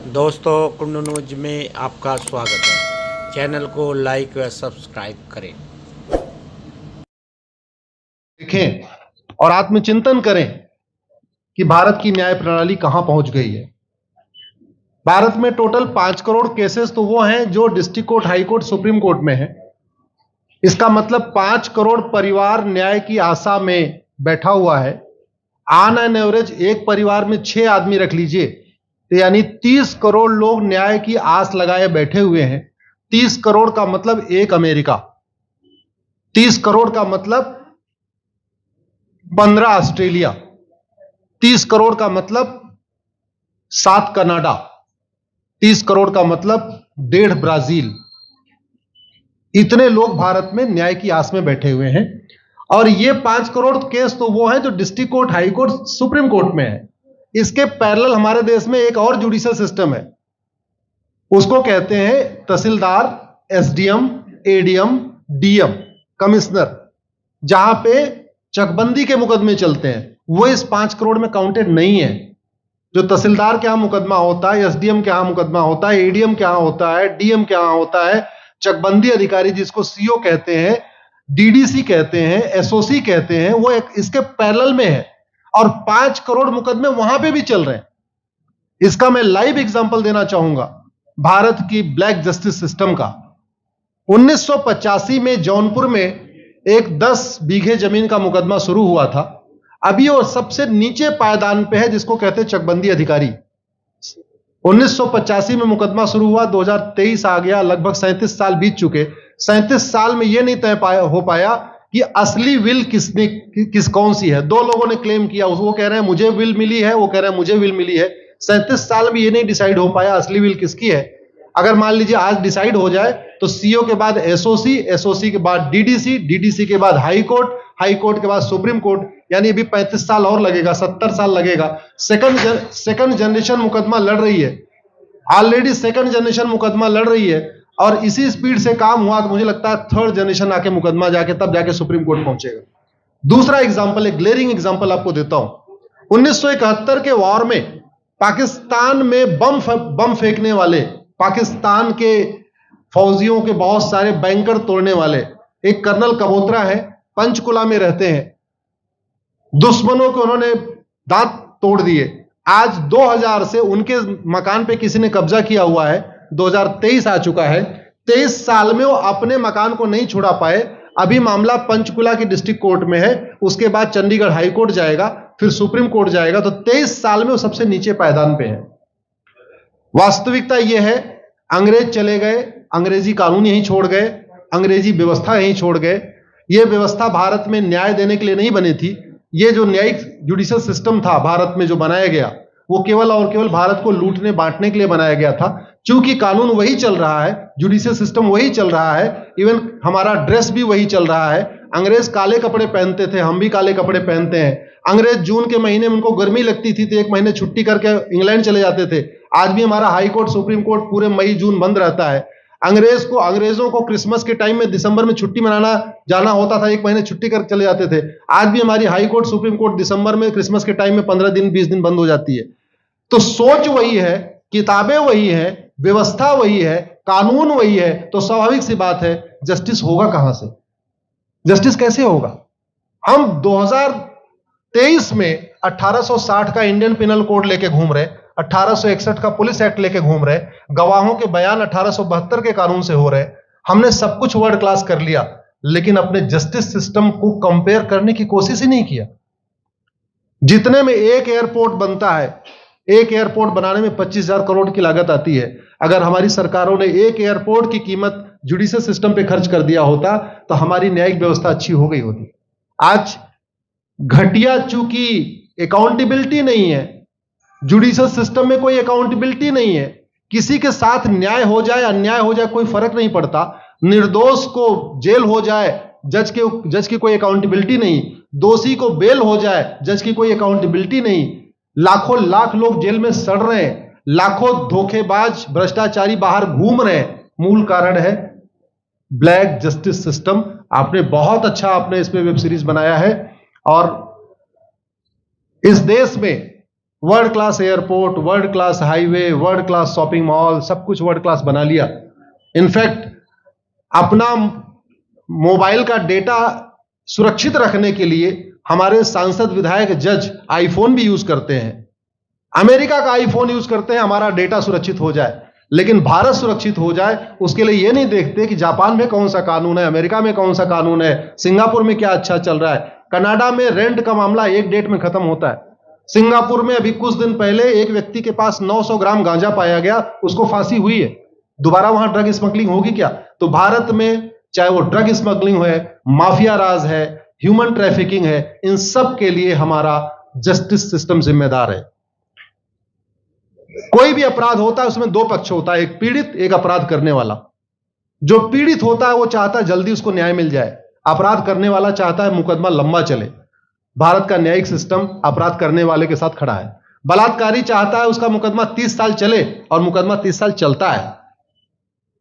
दोस्तों, कुंडू न्यूज में आपका स्वागत है। चैनल को लाइक व सब्सक्राइब करें। देखें और आत्मचिंतन करें कि भारत की न्याय प्रणाली कहां पहुंच गई है। भारत में टोटल 5 करोड़ केसेस तो वो हैं जो district court, high court, supreme court में है। इसका मतलब 5 करोड़ परिवार न्याय की आशा में बैठा हुआ है। ऑन एन एवरेज एक परिवार में 6 आदमी रख लीजिए, तो यानी 30 करोड़ लोग न्याय की आस लगाए बैठे हुए हैं। 30 करोड़ का मतलब एक अमेरिका, 30 करोड़ का मतलब 15 ऑस्ट्रेलिया, 30 करोड़ का मतलब 7 कनाडा, 30 करोड़ का मतलब 1.5 ब्राजील। इतने लोग भारत में न्याय की आस में बैठे हुए हैं। और ये 5 करोड़ केस तो वो है जो district court, high court, supreme court में है। इसके पैरेलल हमारे देश में एक और जुडिशियल सिस्टम है, उसको कहते हैं तहसीलदार, एसडीएम, एडीएम, डीएम, कमिश्नर, जहां पे चकबंदी के मुकदमे चलते हैं। वो इस 5 करोड़ में काउंटेड नहीं है। जो तहसीलदार के यहां मुकदमा होता है, एसडीएम के यहां मुकदमा होता है, एडीएम के यहां होता है, डीएम के यहां होता है, चकबंदी अधिकारी जिसको सीओ कहते हैं, डीडीसी कहते हैं, एसओसी कहते हैं, वो इसके पैरेलल में है। और 5 करोड़ मुकदमे वहां पे भी चल रहे हैं। इसका मैं लाइव एग्जांपल देना चाहूंगा भारत की ब्लैक जस्टिस सिस्टम का। 1985 में जौनपुर में एक 10 बीघे जमीन का मुकदमा शुरू हुआ था। अभी वो सबसे नीचे पायदान पे है, जिसको कहते हैं चकबंदी अधिकारी। 1985 में मुकदमा शुरू हुआ, 2023 आ गया, लगभग 37 साल बीत चुके। 37 साल में यह नहीं तय हो पाया कि असली विल कौन सी है। 2 लोगों ने क्लेम किया, वो कह रहे हैं मुझे विल मिली है, वो कह रहे हैं मुझे विल मिली है। 37 साल में यह नहीं डिसाइड हो पाया असली विल किसकी है। अगर मान लीजिए आज डिसाइड हो जाए तो सीओ के बाद एसओसी, एसओसी के बाद डीडीसी, डीडीसी के बाद हाई कोर्ट, हाई कोर्ट के बाद सुप्रीम कोर्ट, यानी अभी 35 साल और लगेगा, 70 साल लगेगा। सेकंड जनरेशन मुकदमा लड़ रही है, ऑलरेडी सेकंड जनरेशन मुकदमा लड़ रही है। और इसी स्पीड से काम हुआ तो मुझे लगता है थर्ड जनरेशन आके मुकदमा तब जाके सुप्रीम कोर्ट पहुंचेगा। दूसरा एग्जाम्पल, एक ग्लेरिंग एग्जाम्पल आपको देता हूं। 1971 के वॉर में पाकिस्तान में बम फेंकने वाले, पाकिस्तान के फौजियों के बहुत सारे बैंकर तोड़ने वाले एक कर्नल कबोत्रा है, पंचकुला में रहते हैं। दुश्मनों के उन्होंने दांत तोड़ दिए। आज 2000 से उनके मकान पे किसी ने कब्जा किया हुआ है। 2023 आ चुका है, 23 साल में वो अपने मकान को नहीं छुड़ा पाए। अभी मामला पंचकुला की डिस्ट्रिक्ट कोर्ट में है, उसके बाद चंडीगढ़ हाई कोर्ट जाएगा, फिर सुप्रीम कोर्ट जाएगा। तो 23 साल में वो सबसे नीचे पायदान पे है। वास्तविकता यह है, अंग्रेज चले गए, अंग्रेजी कानून यहीं छोड़ गए, अंग्रेजी व्यवस्था यहीं छोड़ गए। यह व्यवस्था भारत में न्याय देने के लिए नहीं बनी थी। यह जो न्यायिक जुडिशियल सिस्टम था भारत में जो बनाया गया, वो केवल और केवल भारत को लूटने बांटने के लिए बनाया गया था। चूंकि कानून वही चल रहा है, जुडिशियल सिस्टम वही चल रहा है, इवन हमारा ड्रेस भी वही चल रहा है। अंग्रेज काले कपड़े पहनते थे, हम भी काले कपड़े पहनते हैं। अंग्रेज जून के महीने में उनको गर्मी लगती थी तो 1 महीने छुट्टी करके इंग्लैंड चले जाते थे। आज भी हमारा हाई कोर्ट, सुप्रीम कोर्ट पूरे मई जून बंद रहता है। अंग्रेजों को क्रिसमस के टाइम में दिसंबर में छुट्टी मनाना जाना होता था, 1 महीने छुट्टी कर चले जाते थे। आज भी हमारी हाई कोर्ट, सुप्रीम कोर्ट दिसंबर में, क्रिसमस के टाइम में 15 दिन 20 दिन बंद हो जाती है। तो सोच वही है, किताबें वही है, व्यवस्था वही है, कानून वही है। तो स्वाभाविक सी बात है, जस्टिस होगा कहां से? जस्टिस कैसे होगा? हम 2023 में 1860 का इंडियन पिनल कोड लेके घूम रहे, 1861 का पुलिस एक्ट लेके घूम रहे, गवाहों के बयान 1872 के कानून से हो रहे। हमने सब कुछ वर्ल्ड क्लास कर लिया, लेकिन अपने जस्टिस सिस्टम को कंपेयर करने की कोशिश ही नहीं किया। जितने में एक एयरपोर्ट बनता है, एक एयरपोर्ट बनाने में 25,000 करोड़ की लागत आती है। अगर हमारी सरकारों ने एक एयरपोर्ट की कीमत जुडिशियल सिस्टम पे खर्च कर दिया होता तो हमारी न्यायिक व्यवस्था अच्छी हो गई होती। आज घटिया, चूंकि अकाउंटेबिलिटी नहीं है, जुडिशियल सिस्टम में कोई अकाउंटेबिलिटी नहीं है। किसी के साथ न्याय हो जाए, अन्याय हो जाए, कोई फर्क नहीं पड़ता। निर्दोष को जेल हो जाए, जज की कोई अकाउंटेबिलिटी नहीं। दोषी को बेल हो जाए, जज की कोई अकाउंटेबिलिटी नहीं। लाखों लाख लोग जेल में सड़ रहे हैं, लाखों धोखेबाज भ्रष्टाचारी बाहर घूम रहे हैं। मूल कारण है ब्लैक जस्टिस सिस्टम। आपने बहुत अच्छा, आपने इस पे वेब सीरीज बनाया है। और इस देश में world class airport, world class highway, world class shopping mall, सब कुछ वर्ल्ड क्लास बना लिया। इनफैक्ट अपना मोबाइल का डेटा सुरक्षित रखने के लिए हमारे सांसद, विधायक, जज आईफोन भी यूज करते हैं। अमेरिका का आईफोन यूज करते हैं हमारा डेटा सुरक्षित हो जाए। लेकिन भारत सुरक्षित हो जाए उसके लिए यह नहीं देखते कि जापान में कौन सा कानून है, अमेरिका में कौन सा कानून है, सिंगापुर में क्या अच्छा चल रहा है। कनाडा में रेंट का मामला एक डेट में खत्म होता है। सिंगापुर में अभी कुछ दिन पहले एक व्यक्ति के पास 900 ग्राम गांजा पाया गया, उसको फांसी हुई है। दोबारा वहां ड्रग स्मगलिंग होगी क्या? तो भारत में चाहे वो ड्रग स्मगलिंग है, माफिया राज है, ह्यूमन ट्रैफिकिंग है, इन सब के लिए हमारा जस्टिस सिस्टम जिम्मेदार है। कोई भी अपराध होता है उसमें दो पक्ष होता है, एक पीड़ित, एक अपराध करने वाला। जो पीड़ित होता है वो चाहता है जल्दी उसको न्याय मिल जाए, अपराध करने वाला चाहता है मुकदमा लंबा चले। भारत का न्यायिक सिस्टम अपराध करने वाले के साथ खड़ा है। बलात्कारी चाहता है उसका मुकदमा 30 साल चले और मुकदमा 30 साल चलता है।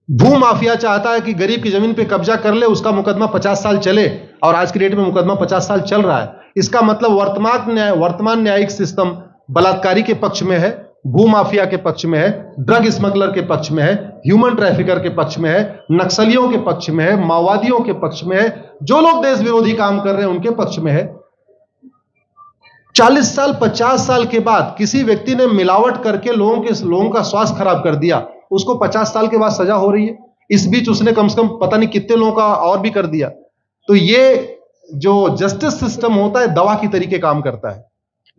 भू माफिया चाहता है कि गरीब की जमीन पे कब्जा कर ले, उसका मुकदमा 50 साल चले और आज की डेट में मुकदमा 50 साल चल रहा है। इसका मतलब वर्तमान न्यायिक सिस्टम बलात्कारी के पक्ष में है, भू माफिया के पक्ष में है, ड्रग स्मगलर के पक्ष में है, ह्यूमन ट्रैफिकर के पक्ष में है, नक्सलियों के पक्ष में है, माओवादियों के पक्ष में है, जो लोग देश विरोधी काम कर रहे हैं उनके पक्ष में है। 40 साल 50 साल के बाद किसी व्यक्ति ने मिलावट करके लोगों का स्वास्थ्य खराब कर दिया, उसको 50 साल के बाद सजा हो रही है। इस बीच उसने कम से कम पता नहीं कितने लोगों का और भी कर दिया। तो ये जो जस्टिस सिस्टम होता है दवा की तरीके काम करता है।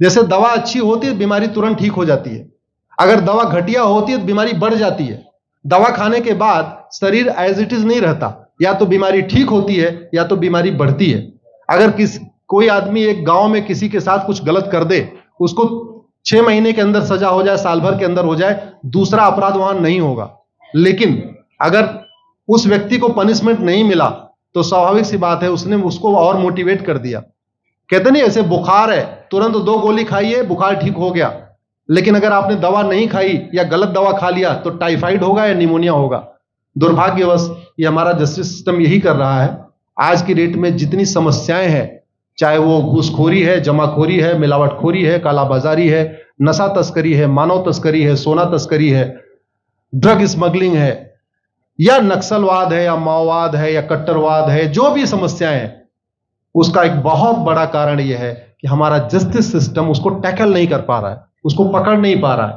जैसे दवा अच्छी होती है बीमारी तुरंत ठीक हो जाती है, अगर दवा घटिया होती है तो बीमारी बढ़ जाती है। दवा खाने के बाद शरीर एज इट इज नहीं रहता, या तो बीमारी ठीक होती है या तो बीमारी बढ़ती है। अगर कोई आदमी एक गांव में किसी के साथ कुछ गलत कर दे, उसको 6 महीने के अंदर सजा हो जाए, साल भर के अंदर हो जाए, दूसरा अपराध वहां नहीं होगा। लेकिन अगर उस व्यक्ति को पनिशमेंट नहीं मिला तो स्वाभाविक सी बात है उसने उसको और मोटिवेट कर दिया। कहते नहीं ऐसे बुखार है, तुरंत 2 गोली खाइए बुखार ठीक हो गया, लेकिन अगर आपने दवा नहीं खाई या गलत दवा खा लिया तो टाइफाइड होगा या निमोनिया होगा। दुर्भाग्यवश ये हमारा जस्टिस सिस्टम यही कर रहा है। आज की डेट में जितनी समस्याएं हैं, चाहे वो घूसखोरी है, जमाखोरी है, मिलावटखोरी है, कालाबाजारी है, नशा तस्करी है, मानव तस्करी है, सोना तस्करी है, ड्रग स्मगलिंग है, या नक्सलवाद है, या माओवाद है, या कट्टरवाद है, जो भी समस्याएं हैं, उसका एक बहुत बड़ा कारण यह है कि हमारा जस्टिस सिस्टम उसको टैकल नहीं कर पा रहा है, उसको पकड़ नहीं पा रहा है।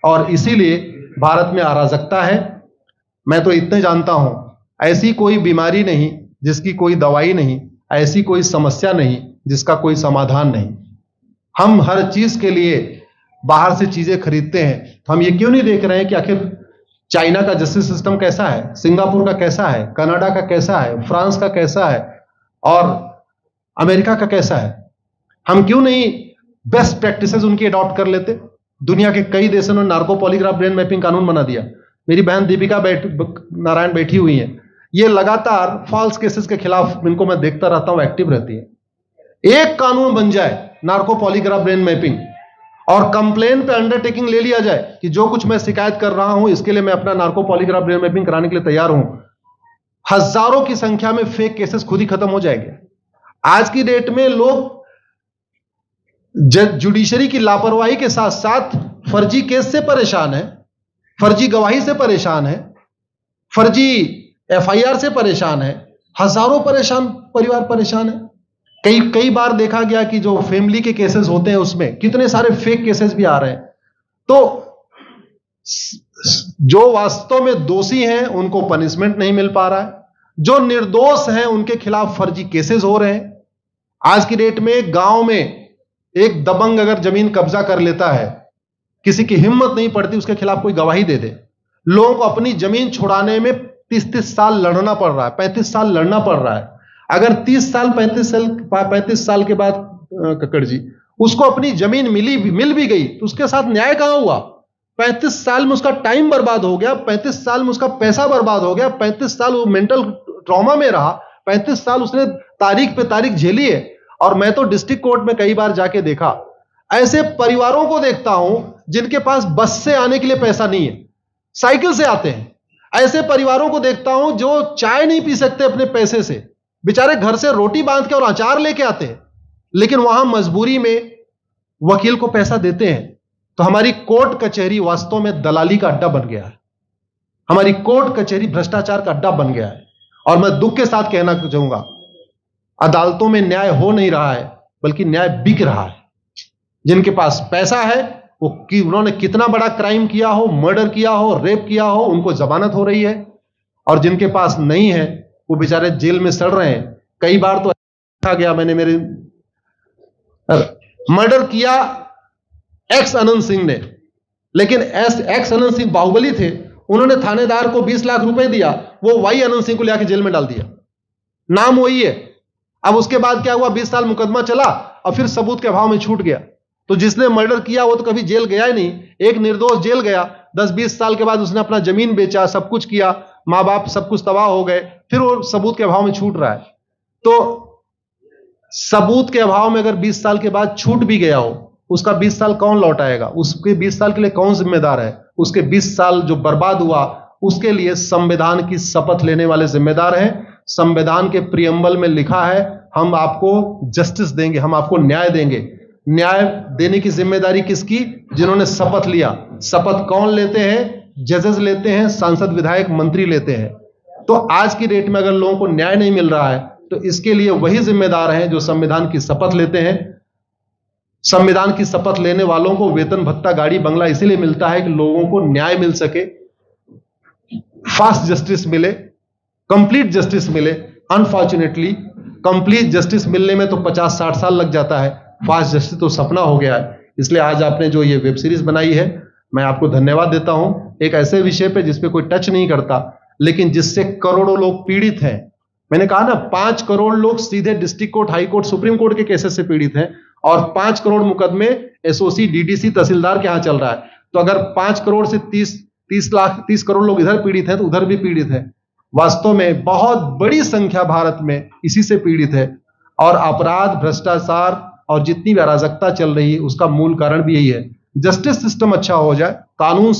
और इसीलिए भारत में अराजकता है। मैं तो इतने जानता हूं, ऐसी कोई बीमारी नहीं जिसकी कोई दवाई नहीं, ऐसी कोई समस्या नहीं जिसका कोई समाधान नहीं। हम हर चीज के लिए बाहर से चीजें खरीदते हैं, तो हम ये क्यों नहीं देख रहे हैं कि आखिर चाइना का जस्टिस सिस्टम कैसा है, सिंगापुर का कैसा है, कनाडा का कैसा है, फ्रांस का कैसा है और अमेरिका का कैसा है। हम क्यों नहीं बेस्ट प्रैक्टिसेस उनकी अडॉप्ट कर लेते। दुनिया के कई देशों ने नार्को पॉलीग्राफ ब्रेन मैपिंग कानून बना दिया। मेरी बहन दीपिका नारायण बैठी हुई है, ये लगातार फॉल्स केसेस के खिलाफ, इनको मैं देखता रहता हूं, एक्टिव रहती है। एक कानून बन जाए नार्को पॉलीग्राफ ब्रेन मैपिंग और कंप्लेन पे अंडरटेकिंग ले लिया जाए कि जो कुछ मैं शिकायत कर रहा हूं इसके लिए मैं अपना नार्को पॉलीग्राफ ब्रेन मैपिंग कराने के लिए तैयार हूं, हजारों की संख्या में फेक केसेस खुद ही खत्म हो जाएंगे। आज की डेट में लोग जुडिशरी की लापरवाही के साथ साथ फर्जी केस से परेशान है, फर्जी गवाही से परेशान है, फर्जी एफआईआर से परेशान है, हजारों परिवार परेशान है। कई बार देखा गया कि जो फैमिली के केसेस होते हैं उसमें कितने सारे फेक केसेस भी आ रहे हैं। तो जो वास्तव में दोषी हैं उनको पनिशमेंट नहीं मिल पा रहा है, जो निर्दोष हैं उनके खिलाफ फर्जी केसेस हो रहे हैं। आज की डेट में गांव में एक दबंग अगर जमीन कब्जा कर लेता है, किसी की हिम्मत नहीं पड़ती उसके खिलाफ कोई गवाही दे दे। लोगों को अपनी जमीन छुड़ाने में 30-30 साल लड़ना पड़ रहा है, 35 साल लड़ना पड़ रहा है। अगर 30 साल 35 साल के बाद कक्कड़ जी उसको अपनी जमीन मिल भी गई तो उसके साथ न्याय कहां हुआ? 35 साल में उसका टाइम बर्बाद हो गया, 35 साल में उसका पैसा बर्बाद हो गया, 35 साल वो मेंटल ट्रॉमा में रहा, 35 साल उसने तारीख पे तारीख झेली है। और मैं तो डिस्ट्रिक्ट कोर्ट में कई बार जाके देखा, ऐसे परिवारों को देखता हूं जिनके पास बस से आने के लिए पैसा नहीं है, साइकिल से आते हैं। ऐसे परिवारों को देखता हूं जो चाय नहीं पी सकते अपने पैसे से, बेचारे घर से रोटी बांध के और अचार लेके आते हैं, लेकिन वहां मजबूरी में वकील को पैसा देते हैं। तो हमारी कोर्ट कचहरी वास्तव में दलाली का अड्डा बन गया है। हमारी कोर्ट कचहरी भ्रष्टाचार का अड्डा बन गया है। और मैं दुख के साथ कहना चाहूंगा, अदालतों में न्याय हो नहीं रहा है, बल्कि न्याय बिक रहा है। जिनके पास पैसा है, वो कि उन्होंने कितना बड़ा क्राइम किया हो, मर्डर किया हो, रेप किया हो, उनको जमानत हो रही है। और जिनके पास नहीं है, वो बेचारे जेल में सड़ रहे हैं। कई बार तो देखा गया, मैंने मेरे मर्डर किया एक्स अनंत सिंह ने, लेकिन एक्स अनंत सिंह बाहुबली थे, उन्होंने थानेदार को 20 लाख रुपए दिया, वो वाई अनंत सिंह को लेकर जेल में डाल दिया। नाम वही है। अब उसके बाद क्या हुआ, 20 साल मुकदमा चला और फिर सबूत के अभाव में छूट गया। तो जिसने मर्डर किया वो तो कभी जेल गया ही नहीं। एक निर्दोष जेल गया, 10-20 साल के बाद उसने अपना जमीन बेचा, सब कुछ किया, मां बाप सब कुछ तबाह हो गए, फिर वो सबूत के अभाव में छूट रहा है। तो सबूत के अभाव में अगर 20 साल के बाद छूट भी गया हो, उसका 20 साल कौन लौटाएगा? उसके 20 साल के लिए कौन जिम्मेदार है? उसके 20 साल जो बर्बाद हुआ, उसके लिए संविधान की शपथ लेने वाले जिम्मेदार हैं। संविधान के प्रियम्बल में लिखा है, हम आपको जस्टिस देंगे, हम आपको न्याय देंगे। न्याय देने की जिम्मेदारी किसकी? जिन्होंने शपथ लिया। शपथ कौन लेते हैं? जजेस लेते हैं, सांसद, विधायक, मंत्री लेते हैं। तो आज की डेट में अगर लोगों को न्याय नहीं मिल रहा है, तो इसके लिए वही जिम्मेदार हैं जो संविधान की शपथ लेते हैं। संविधान की शपथ लेने वालों को वेतन, भत्ता, गाड़ी, बंगला इसीलिए मिलता है कि लोगों को न्याय मिल सके, फास्ट जस्टिस मिले, कंप्लीट जस्टिस मिले। अनफॉर्चुनेटली कंप्लीट जस्टिस मिलने में तो 50-60 साल लग जाता है, फास्ट जस्टिस तो सपना हो गया है। इसलिए आज आपने जो ये वेब सीरीज बनाई है, मैं आपको धन्यवाद देता हूं। एक ऐसे विषय पे जिसपे कोई टच नहीं करता, लेकिन जिससे करोड़ों लोग पीड़ित हैं। मैंने कहा ना, 5 करोड़ लोग सीधे district court, high court, supreme court के केसेस से पीड़ित हैं, और 5 करोड़ मुकदमे एसओसी, डीडीसी, तहसीलदार के यहां चल रहा है। तो अगर 5 करोड़ से 30 करोड़ लोग इधर पीड़ित हैं, तो उधर भी पीड़ित है। वास्तव में बहुत बड़ी संख्या भारत में इसी से पीड़ित है। और अपराध, भ्रष्टाचार और जितनी भी अराजकता चल रही है, उसका मूल कारण भी यही है। जस्टिस सिस्टम अच्छा हो जाए, कानून